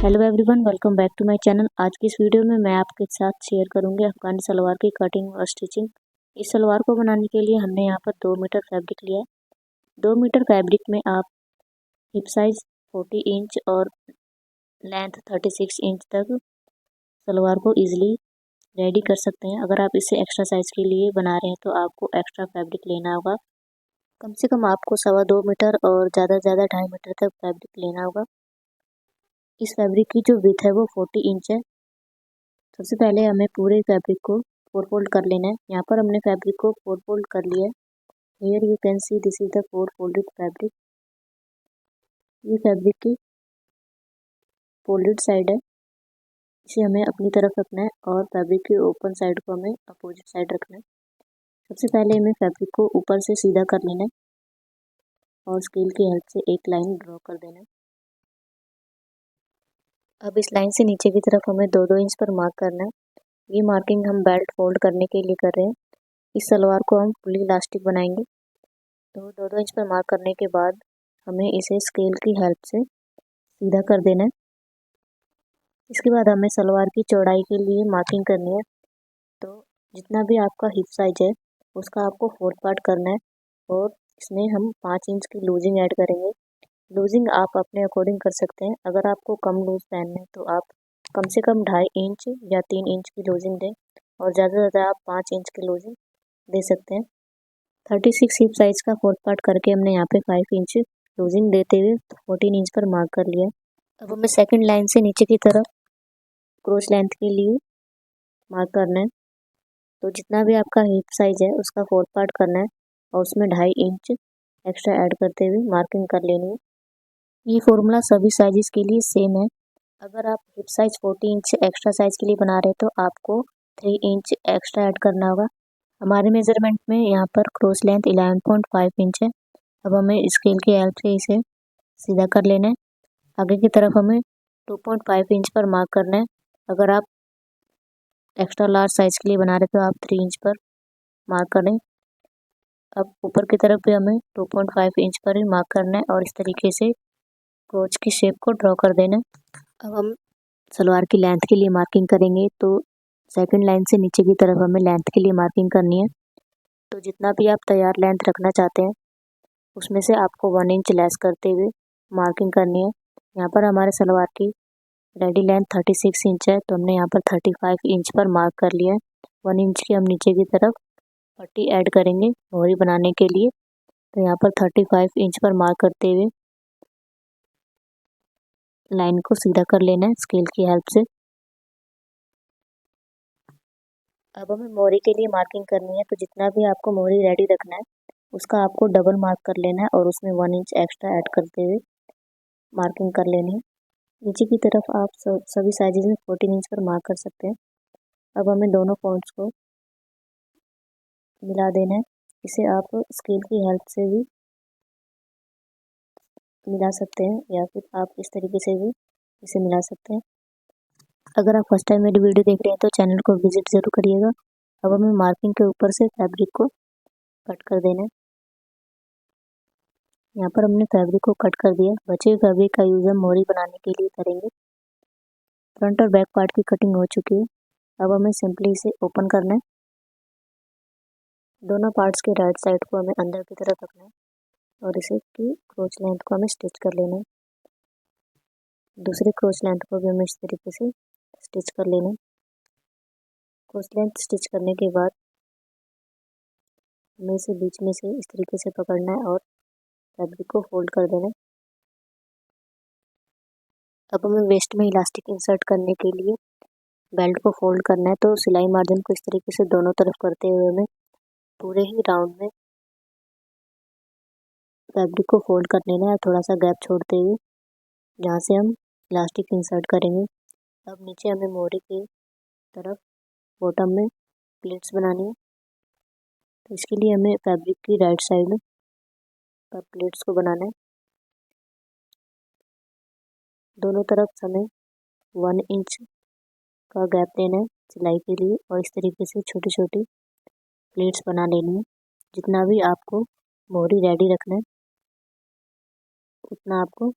Hello everyone, welcome back to my channel. आज की इस वीडियो में मैं आपके साथ शेयर करूंगी अफगानी सलवार की कटिंग और स्टिचिंग। इस सलवार को बनाने के लिए हमने यहाँ पर 2 मीटर फैब्रिक लिया है। 2 मीटर फैब्रिक में आप हिप साइज 40 इंच और लेंथ 36 इंच तक सलवार को ईजिली रेडी कर सकते हैं। अगर आप इसे एक्स्ट्रा साइज के लिए बना रहे हैं तो आपको एक्स्ट्रा फैब्रिक लेना होगा। कम से कम आपको 2.25 मीटर और ज़्यादा से ज़्यादा 2.5 मीटर तक फैब्रिक लेना होगा। इस फैब्रिक की जो विड्थ है वो 40 इंच है। सबसे पहले हमें पूरे फैब्रिक को 4 फोल्ड कर लेना है। यहाँ पर हमने फैब्रिक को 4 फोल्ड कर लिया है। Here you can see this is the 4 folded fabric. ये फैब्रिक की फोल्डेड साइड है, इसे हमें अपनी तरफ रखना है और फैब्रिक की ओपन साइड को हमें अपोजिट साइड रखना है। सबसे पहले हमें फैब्रिक को ऊपर से सीधा कर लेना है और स्केल की हेल्प से एक लाइन ड्रॉ कर देना है। अब इस लाइन से नीचे की तरफ हमें 2-2 इंच पर मार्क करना है। ये मार्किंग हम बेल्ट फोल्ड करने के लिए कर रहे हैं। इस सलवार को हम फुली इलास्टिक बनाएंगे, तो 2-2 इंच पर मार्क करने के बाद हमें इसे स्केल की हेल्प से सीधा कर देना है। इसके बाद हमें सलवार की चौड़ाई के लिए मार्किंग करनी है। तो जितना भी आपका हिप साइज है उसका आपको 4 पार्ट करना है और इसमें हम 5 इंच की लूजिंग ऐड करेंगे। लूजिंग आप अपने अकॉर्डिंग कर सकते हैं। अगर आपको कम लूज पहनना है तो आप कम से कम 2.5 इंच या 3 इंच की लूजिंग दें और ज़्यादा से ज़्यादा आप 5 इंच की लूजिंग दे सकते हैं। 36 हिप साइज का 4 पार्ट करके हमने यहाँ पे 5 इंच लूजिंग देते हुए 14 इंच पर मार्क कर लिया। अब हमें सेकंड लाइन से नीचे की तरफ क्रोच लेंथ के लिए मार्क करना है। तो जितना भी आपका हिप साइज है उसका 4 पार्ट करना है और उसमें 2.5 इंच एक्स्ट्रा ऐड करते हुए मार्किंग कर लेनी है। ये फॉर्मूला सभी साइजेस के लिए सेम है। अगर आप hip size 40 inch extra size के लिए बना रहे हैं तो आपको 3 इंच एक्स्ट्रा ऐड करना होगा। हमारे मेजरमेंट में यहाँ पर क्रोच लेंथ 11.5 इंच है। अब हमें स्केल की हेल्प से इसे सीधा कर लेना है। आगे की तरफ हमें 2.5 इंच पर मार्क करना है। अगर आप एक्स्ट्रा लार्ज साइज के लिए बना रहे तो आप 3 इंच पर मार्क करें। अब ऊपर की तरफ भी हमें 2.5 इंच पर ही मार्क करना है और इस तरीके से क्रोच की शेप को ड्रॉ कर देना है। अब हम सलवार की लेंथ के लिए मार्किंग करेंगे, तो सेकंड लाइन से नीचे की तरफ हमें लेंथ के लिए मार्किंग करनी है। तो जितना भी आप तैयार लेंथ रखना चाहते हैं उसमें से आपको 1 इंच लेस करते हुए मार्किंग करनी है। यहाँ पर हमारे सलवार की रेडी लेंथ 36 इंच है, तो हमने यहाँ पर 35 इंच पर मार्क कर लिया है। 1 इंच की हम नीचे की तरफ पट्टी ऐड करेंगे मोहरी बनाने के लिए। तो यहाँ पर 35 इंच पर मार्क करते हुए लाइन को सीधा कर लेना है स्केल की हेल्प से। अब हमें मोहरी के लिए मार्किंग करनी है, तो जितना भी आपको मोहरी रेडी रखना है उसका आपको डबल मार्क कर लेना है और उसमें 1 इंच एक्स्ट्रा ऐड करते हुए मार्किंग कर लेनी है। नीचे की तरफ आप सभी साइजेज में 14 इंच पर मार्क कर सकते हैं। अब हमें दोनों पॉइंट्स को मिला देना है। इसे आप स्केल की हेल्प से भी मिला सकते हैं या फिर आप इस तरीके से भी इसे मिला सकते हैं। अगर आप फर्स्ट टाइम मेरी वीडियो देख रहे हैं तो चैनल को विजिट ज़रूर करिएगा। अब हमें मार्किंग के ऊपर से फैब्रिक को कट कर देना है। यहाँ पर हमने फैब्रिक को कट कर दिया। बचे हुए फैब्रिक का यूज़ हम मोहरी बनाने के लिए करेंगे। फ्रंट और बैक पार्ट की कटिंग हो चुकी है। अब हमें सिंपली इसे ओपन करना है। दोनों पार्ट्स के राइट साइड को हमें अंदर की तरफ रखना है और इसे की क्रोच लेंथ को हमें स्टिच कर लेना है। दूसरे क्रोच लेंथ को भी हमें इस तरीके से स्टिच कर लेना है। क्रोच लेंथ स्टिच करने के बाद हमें इसे बीच में से इस तरीके से पकड़ना है और फैब्रिक को फोल्ड कर देना है। अब हमें वेस्ट में इलास्टिक इंसर्ट करने के लिए बेल्ट को फोल्ड करना है। तो सिलाई मार्जिन को इस तरीके से दोनों तरफ करते हुए हमें पूरे ही राउंड में फैब्रिक को फोल्ड कर लेना है, थोड़ा सा गैप छोड़ते हुए जहाँ से हम इलास्टिक इंसर्ट करेंगे। अब नीचे हमें मोहरी की तरफ बॉटम में प्लेट्स बनानी है। तो इसके लिए हमें फैब्रिक की राइट साइड पर प्लेट्स को बनाना है। दोनों तरफ हमें 1 इंच का गैप लेना है सिलाई के लिए और इस तरीके से छोटी छोटी प्लेट्स बना लेनी है। जितना भी आपको मोहरी रेडी रखना है उतना आपको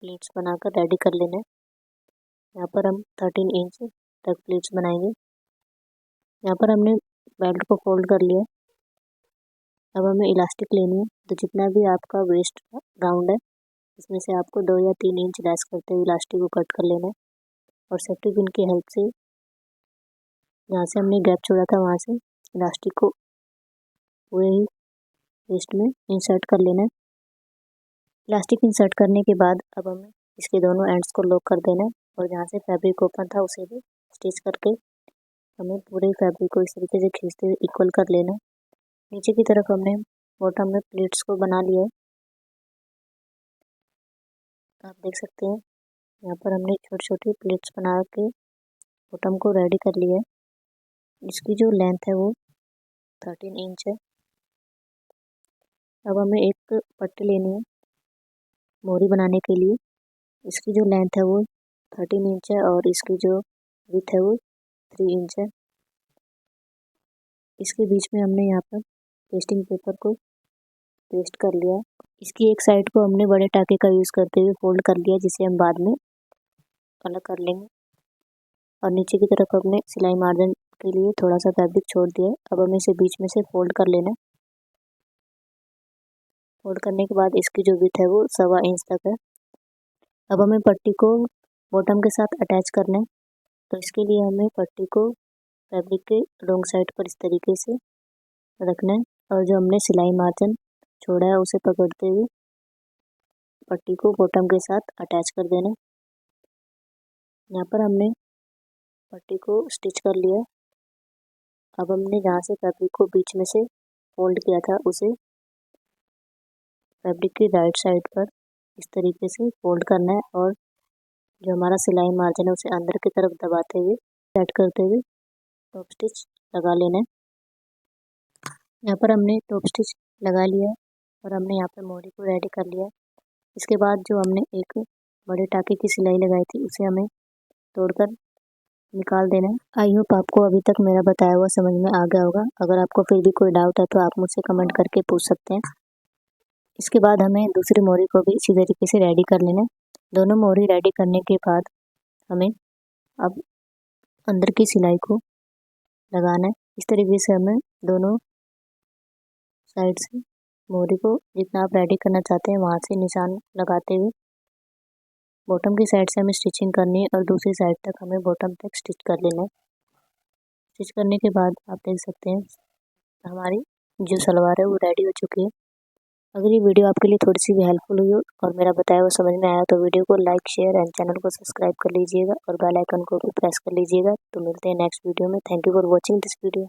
प्लेट्स बनाकर रेडी कर लेना है। यहाँ पर हम 13 इंच तक प्लीट्स बनाएंगे। यहाँ पर हमने बेल्ट को फोल्ड कर लिया। अब हमें इलास्टिक लेनी है, तो जितना भी आपका वेस्ट राउंड है इसमें से आपको 2 या 3 इंच लेस करते हुए इलास्टिक को कट कर लेना है और सेफ्टी पिन की हेल्प से जहाँ से हमने गैप छोड़ा था वहाँ से इलास्टिक को पूरे ही वेस्ट में इंसर्ट कर लेना है। इलास्टिक इंसर्ट करने के बाद अब हमें इसके दोनों एंड्स को लॉक कर देना है और जहाँ से फैब्रिक ओपन था उसे भी स्टिच करके हमें पूरे फैब्रिक को इस तरीके से खींचते हुए इक्वल कर लेना है। नीचे की तरफ हमने बॉटम में प्लीट्स को बना लिया है। आप देख सकते हैं यहाँ पर हमने छोटी छोटी प्लीट्स बना के बॉटम को रेडी कर लिया है। इसकी जो लेंथ है वो 13 इंच है। अब हमें एक पट्टी लेनी है मोरी बनाने के लिए। इसकी जो लेंथ है वो 13 इंच है और इसकी जो विड्थ है वो 3 इंच है। इसके बीच में हमने यहाँ पर पेस्टिंग पेपर को पेस्ट कर लिया। इसकी एक साइड को हमने बड़े टाके का यूज़ करते हुए फोल्ड कर लिया, जिसे हम बाद में अलग कर लेंगे। और नीचे की तरफ हमने सिलाई मार्जिन के लिए थोड़ा सा फैब्रिक छोड़ दिया है। अब हमें इसे बीच में से फोल्ड कर लेना है। फोल्ड करने के बाद इसकी जो विड्थ है वो 1.25 इंच तक है। अब हमें पट्टी को बॉटम के साथ अटैच करना है, तो इसके लिए हमें पट्टी को फैब्रिक के रॉन्ग साइड पर इस तरीके से रखना है और जो हमने सिलाई मार्जिन छोड़ा है उसे पकड़ते हुए पट्टी को बॉटम के साथ अटैच कर देना है। यहाँ पर हमने पट्टी को स्टिच कर लिया। अब हमने जहाँ से फैब्रिक को बीच में से फोल्ड किया था उसे फैब्रिक की राइट साइड पर इस तरीके से फोल्ड करना है और जो हमारा सिलाई मार्जिन है उसे अंदर की तरफ दबाते हुए सेट करते हुए टॉप स्टिच लगा लेना है। यहाँ पर हमने टॉप स्टिच लगा लिया है और हमने यहाँ पर मोरी को रेडी कर लिया है। इसके बाद जो हमने एक बड़े टाके की सिलाई लगाई थी उसे हमें तोड़कर निकाल देना है। आई होप आपको अभी तक मेरा बताया हुआ समझ में आ गया होगा। अगर आपको फिर भी कोई डाउट है तो आप मुझसे कमेंट करके पूछ सकते हैं। इसके बाद हमें दूसरी मोरी को भी इसी तरीके से रेडी कर लेना है। दोनों मोरी रेडी करने के बाद हमें अब अंदर की सिलाई को लगाना है। इस तरीके से हमें दोनों साइड से मोरी को जितना आप रेडी करना चाहते हैं वहाँ से निशान लगाते हुए बॉटम की साइड से हमें स्टिचिंग करनी है और दूसरी साइड तक हमें बॉटम तक स्टिच कर लेना है। स्टिच करने के बाद आप देख सकते हैं हमारी जो सलवार है वो रेडी हो चुकी है। अगर ये वीडियो आपके लिए थोड़ी सी भी हेल्पफुल हुई हो और मेरा बताया हुआ समझ में आया तो वीडियो को लाइक शेयर एंड चैनल को सब्सक्राइब कर लीजिएगा और बेल आइकन को भी प्रेस कर लीजिएगा। तो मिलते हैं नेक्स्ट वीडियो में। Thank you for watching this video.